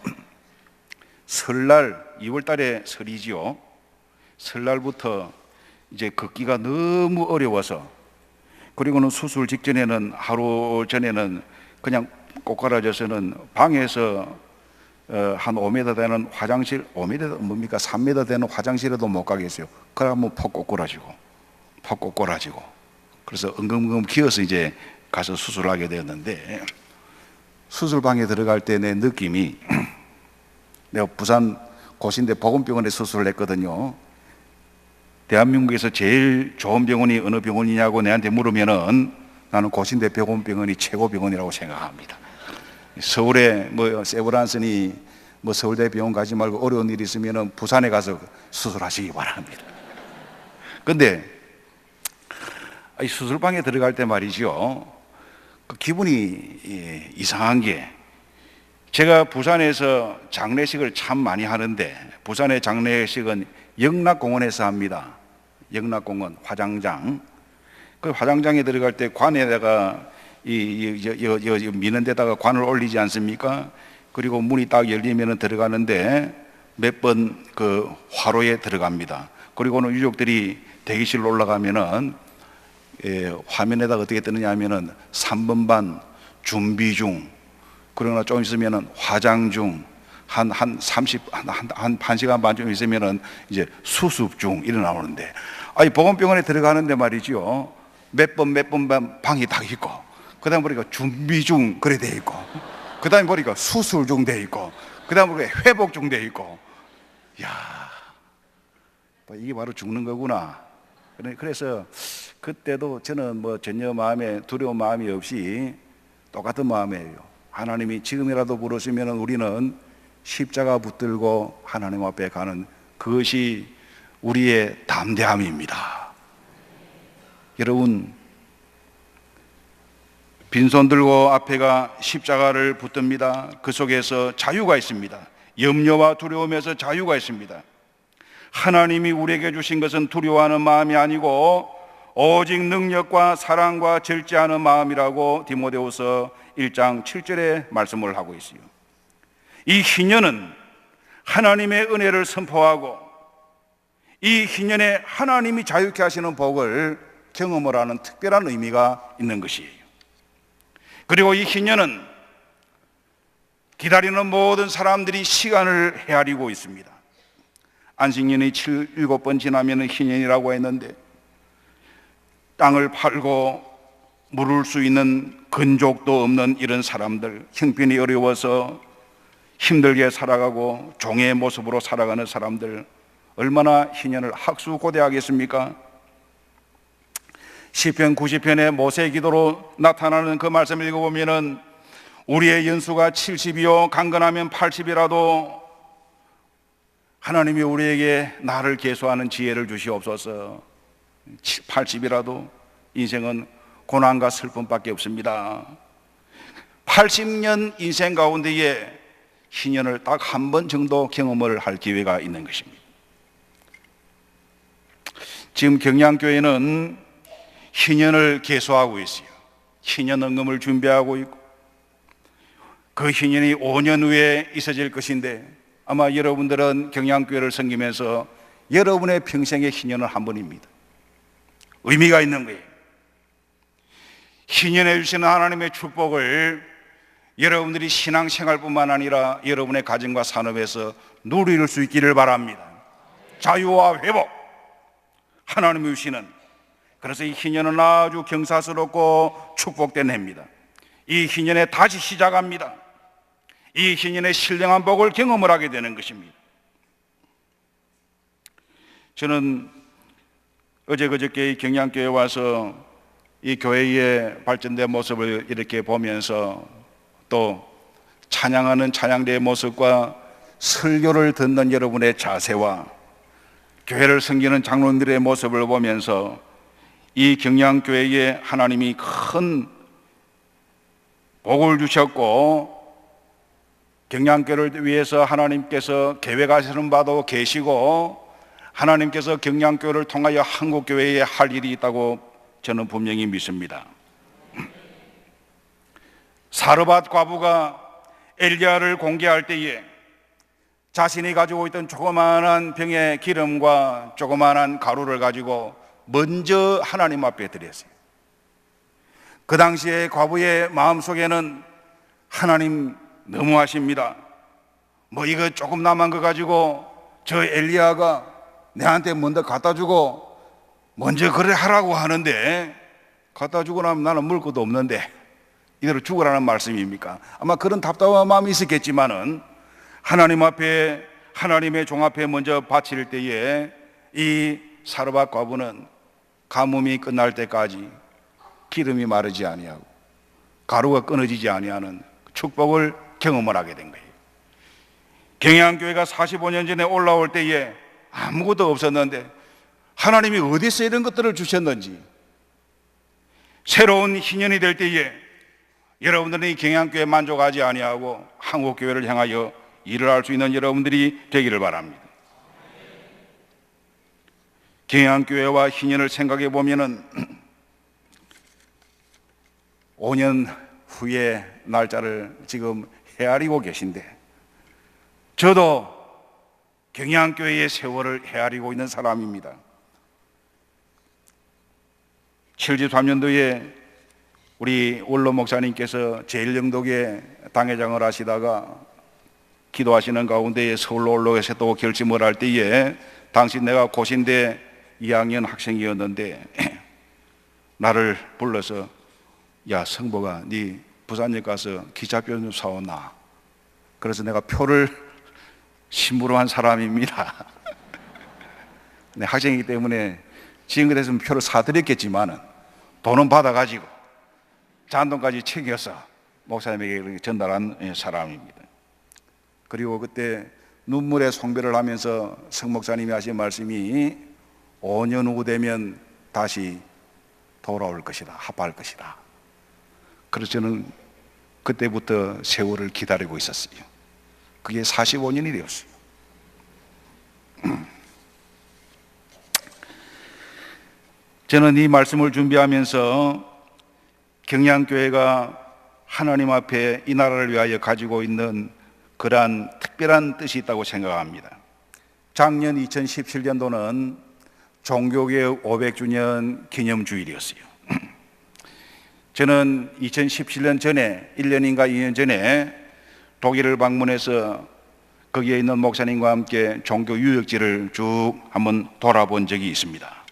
설날 2월 달에 설이지요. 설날부터 이제 걷기가 너무 어려워서 그리고는 수술 직전에는 하루 전에는 그냥 꼬꾸라져서는 방에서 한 5m 되는 화장실, 5m 뭡니까? 3m 되는 화장실에도 못 가겠어요. 그러면 퍽 꼬꾸라지고 그래서 엉금엉금 기어서 이제 가서 수술을 하게 되었는데 수술방에 들어갈 때 내 느낌이 내가 부산 고신대 보건병원에 수술을 했거든요. 대한민국에서 제일 좋은 병원이 어느 병원이냐고 내한테 물으면은 나는 고신대 보건병원이 최고 병원이라고 생각합니다. 서울에 세브란스니 서울대 병원 가지 말고 어려운 일이 있으면은 부산에 가서 수술하시기 바랍니다. 근데 이 수술방에 들어갈 때 말이죠. 그 기분이 이상한 게 제가 부산에서 장례식을 참 많이 하는데 부산의 장례식은 영락공원에서 합니다. 영락공원 화장장. 그 화장장에 들어갈 때 관에다가 미는 데다가 관을 올리지 않습니까? 그리고 문이 딱 열리면 들어가는데 몇 번 그 화로에 들어갑니다. 그리고는 유족들이 대기실로 올라가면은 화면에다가 어떻게 뜨느냐 하면은 3번 반 준비 중, 그러나 좀 있으면은 화장 중, 한 1시간 반 좀 있으면은 이제 수습 중 이래 나오는데, 보건병원에 들어가는데 말이죠. 몇 번 방이 딱 있고, 그 다음 보니까 준비 중 그래 돼 있고, 그 다음에 보니까 수술 중 돼 있고, 그 다음 보니까 회복 중 돼 있고, 야, 이게 바로 죽는 거구나. 그래서 그때도 저는 전혀 마음에 두려운 마음이 없이 똑같은 마음이에요. 하나님이 지금이라도 부르시면 우리는 십자가 붙들고 하나님 앞에 가는 그것이 우리의 담대함입니다. 여러분, 빈손 들고 앞에가 십자가를 붙듭니다. 그 속에서 자유가 있습니다. 염려와 두려움에서 자유가 있습니다. 하나님이 우리에게 주신 것은 두려워하는 마음이 아니고 오직 능력과 사랑과 절제하는 마음이라고 디모데후서 1장 7절에 말씀을 하고 있어요. 이 희년은 하나님의 은혜를 선포하고 이 희년에 하나님이 자유케 하시는 복을 경험을 하는 특별한 의미가 있는 것이에요. 그리고 이 희년은 기다리는 모든 사람들이 시간을 헤아리고 있습니다. 안식년이 7번 지나면 희년이라고 했는데 땅을 팔고 물을 수 있는 근족도 없는 이런 사람들, 형편이 어려워서 힘들게 살아가고 종의 모습으로 살아가는 사람들, 얼마나 희년을 학수고대하겠습니까? 시편 90편의 모세의 기도로 나타나는 그 말씀을 읽어보면은 우리의 연수가 70이요 강건하면 80이라도 하나님이 우리에게 나를 계수하는 지혜를 주시옵소서. 80이라도 인생은 고난과 슬픔밖에 없습니다. 80년 인생 가운데에 희년을 딱 한 번 정도 경험을 할 기회가 있는 것입니다. 지금 경양교회는 희년을 계수하고 있어요. 희년 헌금을 준비하고 있고 그 희년이 5년 후에 있어질 것인데 아마 여러분들은 경양교회를 섬기면서 여러분의 평생의 희년은 한 번입니다. 의미가 있는 거예요. 희년해 주시는 하나님의 축복을 여러분들이 신앙생활뿐만 아니라 여러분의 가정과 산업에서 누릴 수 있기를 바랍니다. 자유와 회복, 하나님이 주시는 그래서 이 희년은 아주 경사스럽고 축복된 해입니다. 이 희년에 다시 시작합니다. 이 희년의 신령한 복을 경험을 하게 되는 것입니다. 저는 어제 그저께 이 경양교회 와서 이 교회의 발전된 모습을 이렇게 보면서 또 찬양하는 찬양대의 모습과 설교를 듣는 여러분의 자세와 교회를 섬기는 장로님들의 모습을 보면서 이 경양교회에 하나님이 큰 복을 주셨고 경양교회를 위해서 하나님께서 계획하시는 바도 계시고 하나님께서 경양교회를 통하여 한국교회에 할 일이 있다고 저는 분명히 믿습니다. 사르밧 과부가 엘리야를 공개할 때에 자신이 가지고 있던 조그마한 병의 기름과 조그마한 가루를 가지고 먼저 하나님 앞에 드렸어요. 그 당시에 과부의 마음속에는 하나님 너무하십니다. 뭐 이거 조금 남은 거 가지고 저 엘리야가 내한테 먼저 갖다 주고 먼저 그래 하라고 하는데 갖다 주고 나면 나는 먹을 것도 없는데 이대로 죽으라는 말씀입니까? 아마 그런 답답한 마음이 있었겠지만은 하나님 앞에 하나님의 종 앞에 먼저 바칠 때에 이 사르밧 과부는 가뭄이 끝날 때까지 기름이 마르지 아니하고 가루가 끊어지지 아니하는 축복을 경험을 하게 된 거예요. 경양교회가 45년 전에 올라올 때에 아무것도 없었는데 하나님이 어디서 이런 것들을 주셨는지 새로운 희년이 될 때에 여러분들은 이 경양교회에 만족하지 아니하고 한국교회를 향하여 일을 할 수 있는 여러분들이 되기를 바랍니다. 경양교회와 희년을 생각해 보면은 5년 후에 날짜를 지금 헤아리고 계신데 저도 경양교회의 세월을 헤아리고 있는 사람입니다. 73년도에 우리 원로 목사님께서 제1영독에 당회장을 하시다가 기도하시는 가운데 서울로 올라가서 또 결심을 할 때에 당시 내가 고신대 2학년 학생이었는데 나를 불러서 야 성보가 네 부산역 가서 기차표 좀 사오나. 그래서 내가 표를 심부름 한 사람입니다. 네, 학생이기 때문에 지금 같았으면 표를 사드렸겠지만은 돈은 받아가지고 잔돈까지 챙겨서 목사님에게 전달한 사람입니다. 그리고 그때 눈물의 송별을 하면서 성 목사님이 하신 말씀이 5년 후 되면 다시 돌아올 것이다, 합할 것이다. 그래서 저는 그때부터 세월을 기다리고 있었어요. 그게 45년이 되었어요. 저는 이 말씀을 준비하면서 경양교회가 하나님 앞에 이 나라를 위하여 가지고 있는 그러한 특별한 뜻이 있다고 생각합니다. 작년 2017년도는 종교개혁 500주년 기념주일이었어요. 저는 2017년 전에 1년인가 2년 전에 독일을 방문해서 거기에 있는 목사님과 함께 종교 유적지를 쭉 한번 돌아본 적이 있습니다.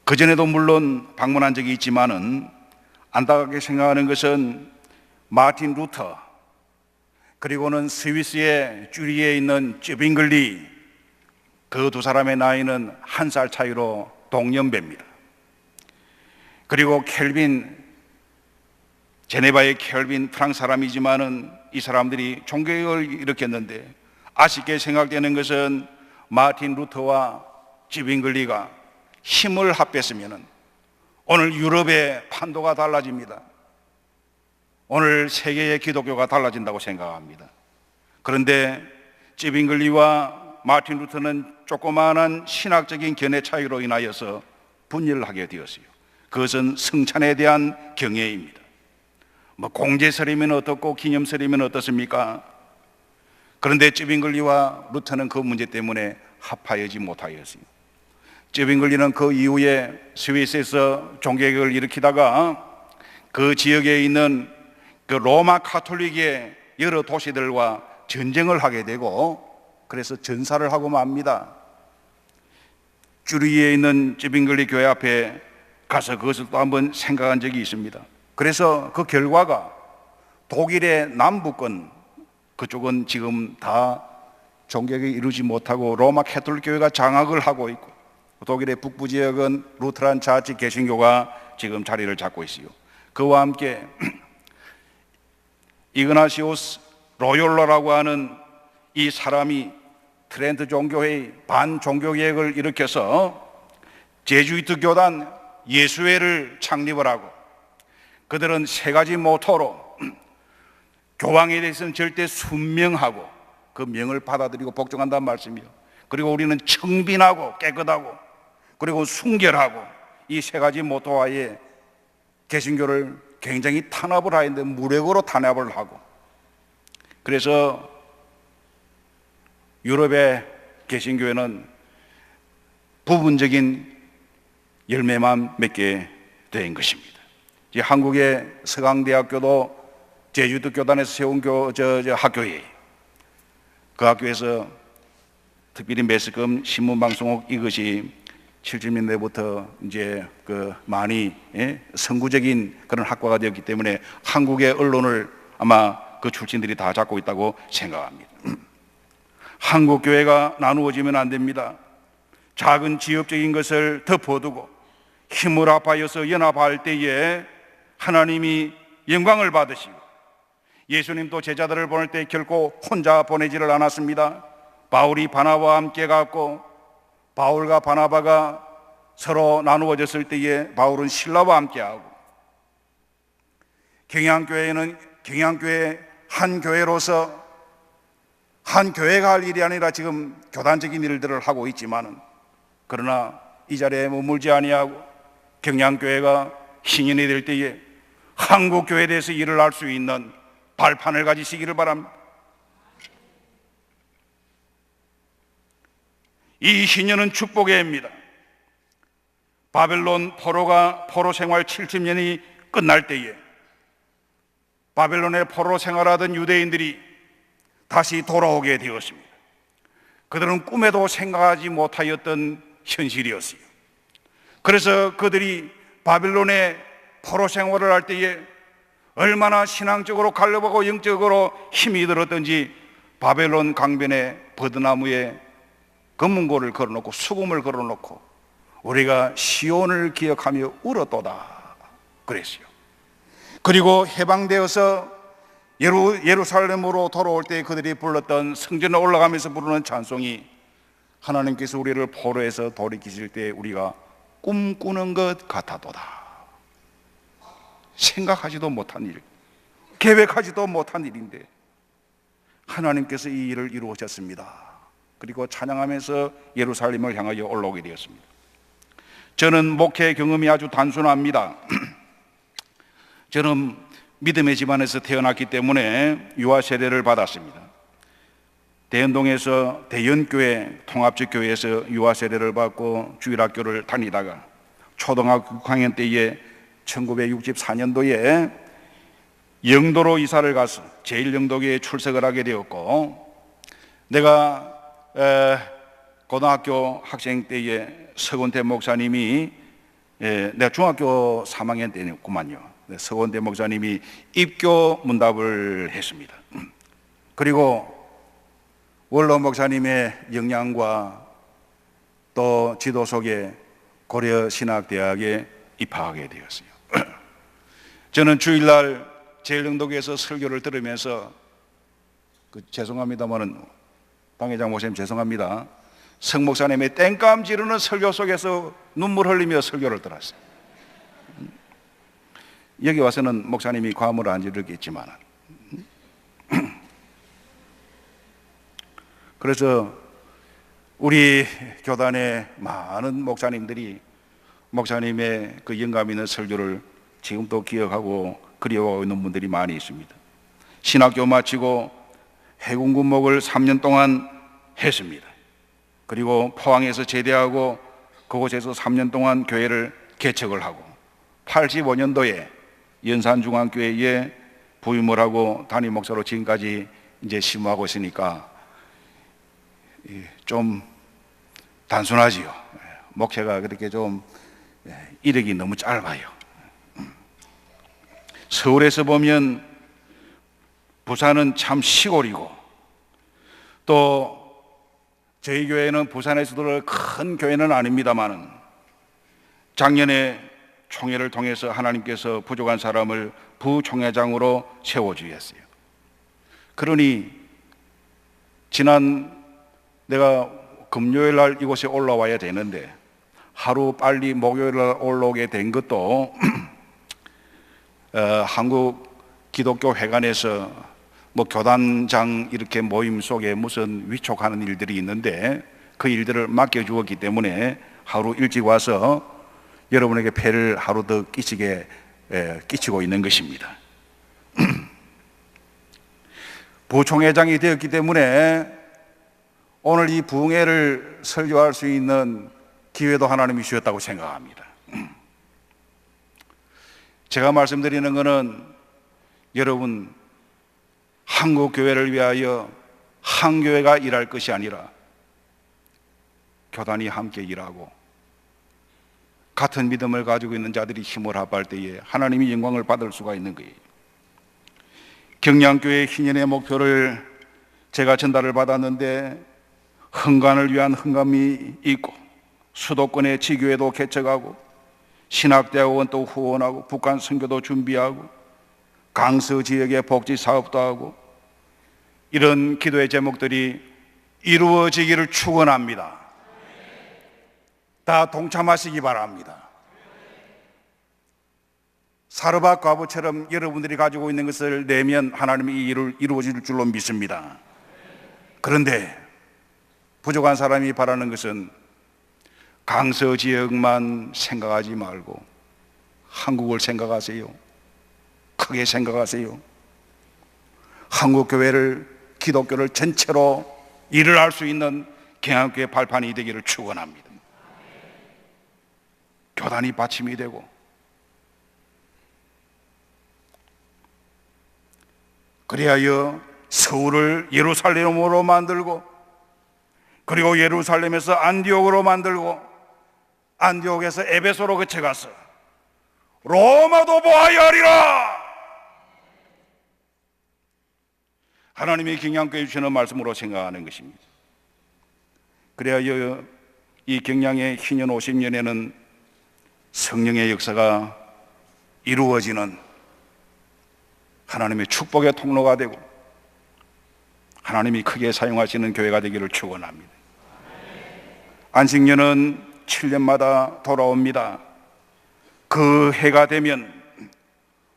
그전에도 물론 방문한 적이 있지만은 안타깝게 생각하는 것은 마틴 루터 그리고는 스위스의 쭈리히에 있는 쯔빙글리 그 두 사람의 나이는 1살 차이로 동년배입니다. 그리고 켈빈 제네바의 켈빈 프랑스 사람이지만은 이 사람들이 종교개혁을 일으켰는데 아쉽게 생각되는 것은 마틴 루터와 쯔빙글리가 힘을 합했으면 오늘 유럽의 판도가 달라집니다. 오늘 세계의 기독교가 달라진다고 생각합니다. 그런데 쯔빙글리와 마틴 루터는 조그마한 신학적인 견해 차이로 인하여서 분열을 하게 되었어요. 그것은 성찬에 대한 경애입니다. 뭐 공제설이면 어떻고 기념설이면 어떻습니까? 그런데 쯔빙글리와 루터는 그 문제 때문에 합하여지 못하였어요. 쯔빙글리는 그 이후에 스위스에서 종교개혁을 일으키다가 그 지역에 있는 그 로마 카톨릭의 여러 도시들과 전쟁을 하게 되고 그래서 전사를 하고 맙니다. 쭈리에 있는 찌빙글리 교회 앞에 가서 그것을 또 한번 생각한 적이 있습니다. 그래서 그 결과가 독일의 남부권 그쪽은 지금 다 종교개혁이 이루지 못하고 로마 캐톨릭 교회가 장악을 하고 있고, 독일의 북부 지역은 루트란 자치 개신교가 지금 자리를 잡고 있어요. 그와 함께 이그나시오스 로욜라라고 하는 이 사람이 트렌트 종교회의 반종교개혁을 일으켜서 제주이트 교단 예수회를 창립을 하고, 그들은 세 가지 모토로 교황에 대해서는 절대 순명하고 그 명을 받아들이고 복종한다는 말씀이요. 그리고 우리는 청빈하고 깨끗하고 그리고 순결하고, 이 세 가지 모토하에 개신교를 굉장히 탄압을 하는데 무력으로 탄압을 하고, 그래서 유럽의 개신교회는 부분적인 열매만 맺게 된 것입니다. 한국의 서강대학교도 제주도 교단에서 세운 학교에, 그 학교에서 특별히 매스컴 신문방송국 이것이 70년대부터 이제 많이 선구적인 그런 학과가 되었기 때문에 한국의 언론을 아마 그 출신들이 다 잡고 있다고 생각합니다. 한국 교회가 나누어지면 안 됩니다. 작은 지역적인 것을 덮어두고 힘을 합하여서 연합할 때에 하나님이 영광을 받으시고, 예수님도 제자들을 보낼 때 결코 혼자 보내지를 않았습니다. 바울이 바나바와 함께 갔고, 바울과 바나바가 서로 나누어졌을 때에 바울은 실라와 함께하고, 경양교회는 경양교회 한 교회로서 한 교회가 할 일이 아니라 지금 교단적인 일들을 하고 있지만은, 그러나 이 자리에 머물지 아니하고 경양교회가 신인이 될 때에 한국교회에 대해서 일을 할 수 있는 발판을 가지시기를 바랍니다. 이 신년은 축복의 해입니다. 바벨론 포로 생활 70년이 끝날 때에 바벨론의 포로 생활하던 유대인들이 다시 돌아오게 되었습니다. 그들은 꿈에도 생각하지 못하였던 현실이었어요. 그래서 그들이 바벨론의 포로 생활을 할 때에 얼마나 신앙적으로 갈급하고 영적으로 힘이 들었던지 바벨론 강변에 버드나무에 검은고를 걸어놓고 수금을 걸어놓고 우리가 시온을 기억하며 울었도다 그랬어요. 그리고 해방되어서 예루살렘으로 돌아올 때 그들이 불렀던, 성전에 올라가면서 부르는 찬송이, 하나님께서 우리를 포로에서 돌이키실 때 우리가 꿈꾸는 것 같아도다. 생각하지도 못한 일, 계획하지도 못한 일인데 하나님께서 이 일을 이루어졌습니다. 그리고 찬양하면서 예루살렘을 향하여 올라오게 되었습니다. 저는 목회 경험이 아주 단순합니다. 저는 믿음의 집안에서 태어났기 때문에 유아 세례를 받았습니다. 대연동에서 대연교회 통합적 교회에서 유아 세례를 받고 주일학교를 다니다가 초등학교 6학년 때에 1964년도에 영도로 이사를 가서 제1영도교회에 출석을 하게 되었고, 내가 고등학교 학생 때에 서건태 목사님이, 내가 중학교 3학년 때였구만요. 서건태 목사님이 입교 문답을 했습니다. 그리고 원로 목사님의 영향과 또 지도 속에 고려신학대학에 입학하게 되었어요. 저는 주일날 제1영도교에서 설교를 들으면서 죄송합니다만은 당회장 목사님 죄송합니다. 성 목사님의 땡감 지르는 설교 속에서 눈물 흘리며 설교를 들었어요. 여기 와서는 목사님이 과음을 안 지르겠지만, 그래서 우리 교단의 많은 목사님들이 목사님의 그 영감 있는 설교를 지금도 기억하고 그리워하고 있는 분들이 많이 있습니다. 신학교 마치고 해군군목을 3년 동안 했습니다. 그리고 포항에서 제대하고 그곳에서 3년 동안 교회를 개척을 하고 85년도에 연산중앙교회에 부임을 하고 담임 목사로 지금까지 이제 심호하고 있으니까 좀 단순하지요. 목회가 그렇게 좀 이력이 너무 짧아요. 서울에서 보면 부산은 참 시골이고, 또 저희 교회는 부산에서도 큰 교회는 아닙니다만 작년에 총회를 통해서 하나님께서 부족한 사람을 부총회장으로 세워주셨어요. 그러니 지난 내가 금요일 날 이곳에 올라와야 되는데 하루 빨리 목요일 날 올라오게 된 것도 한국 기독교 회관에서 뭐 교단장 이렇게 모임 속에 무슨 위촉하는 일들이 있는데 그 일들을 맡겨주었기 때문에 하루 일찍 와서 여러분에게 폐를 하루 더 끼치고 있는 것입니다. 부총회장이 되었기 때문에 오늘 이 부흥회를 설교할 수 있는 기회도 하나님이 주셨다고 생각합니다. 제가 말씀드리는 것은 여러분 한국 교회를 위하여 한 교회가 일할 것이 아니라 교단이 함께 일하고 같은 믿음을 가지고 있는 자들이 힘을 합할 때에 하나님이 영광을 받을 수가 있는 거예요. 경량교회 희년의 목표를 제가 전달을 받았는데 흥관을 위한 흥감이 있고 수도권의 지교회도 개척하고 신학대학원 또 후원하고 북한 선교도 준비하고 강서 지역의 복지 사업도 하고 이런 기도의 제목들이 이루어지기를 축원합니다. 다 동참하시기 바랍니다. 사르밧 과부처럼 여러분들이 가지고 있는 것을 내면 하나님이 이루어질 줄로 믿습니다. 그런데 부족한 사람이 바라는 것은 강서 지역만 생각하지 말고 한국을 생각하세요. 크게 생각하세요. 한국 교회를, 기독교를 전체로 일을 할 수 있는 경양교회 발판이 되기를 축원합니다. 교단이 받침이 되고 그리하여 서울을 예루살렘으로 만들고 그리고 예루살렘에서 안디옥으로 만들고 안디옥에서 에베소로 거쳐가서 로마도 보아야 하리라. 하나님이 경양교회 주시는 말씀으로 생각하는 것입니다. 그래야 이 경양의 희년 50년에는 성령의 역사가 이루어지는 하나님의 축복의 통로가 되고 하나님이 크게 사용하시는 교회가 되기를 축원합니다. 안식년은 7년마다 돌아옵니다. 그 해가 되면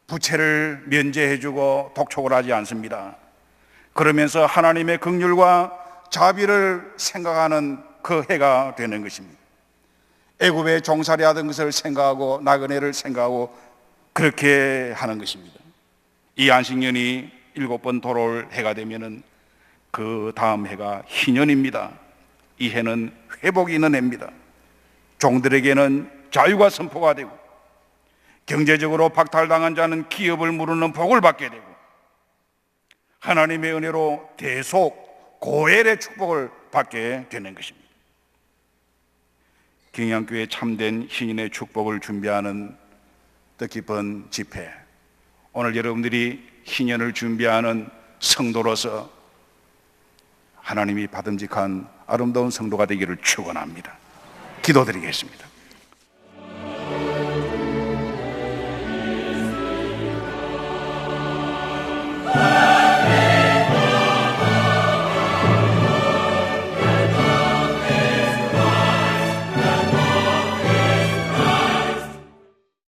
부채를 면제해주고 독촉을 하지 않습니다. 그러면서 하나님의 긍휼과 자비를 생각하는 그 해가 되는 것입니다. 애굽에 종살이 하던 것을 생각하고 나그네를 생각하고 그렇게 하는 것입니다. 이 안식년이 7번 돌아올 해가 되면은 그 다음 해가 희년입니다. 이 해는 회복이 있는 해입니다. 종들에게는 자유가 선포가 되고 경제적으로 박탈당한 자는 기업을 무르는 복을 받게 되고 하나님의 은혜로 대속 고엘의 축복을 받게 되는 것입니다. 경양교회 참된 희년의 축복을 준비하는 뜻깊은 집회, 오늘 여러분들이 희년을 준비하는 성도로서 하나님이 받음직한 아름다운 성도가 되기를 축원합니다. 기도드리겠습니다.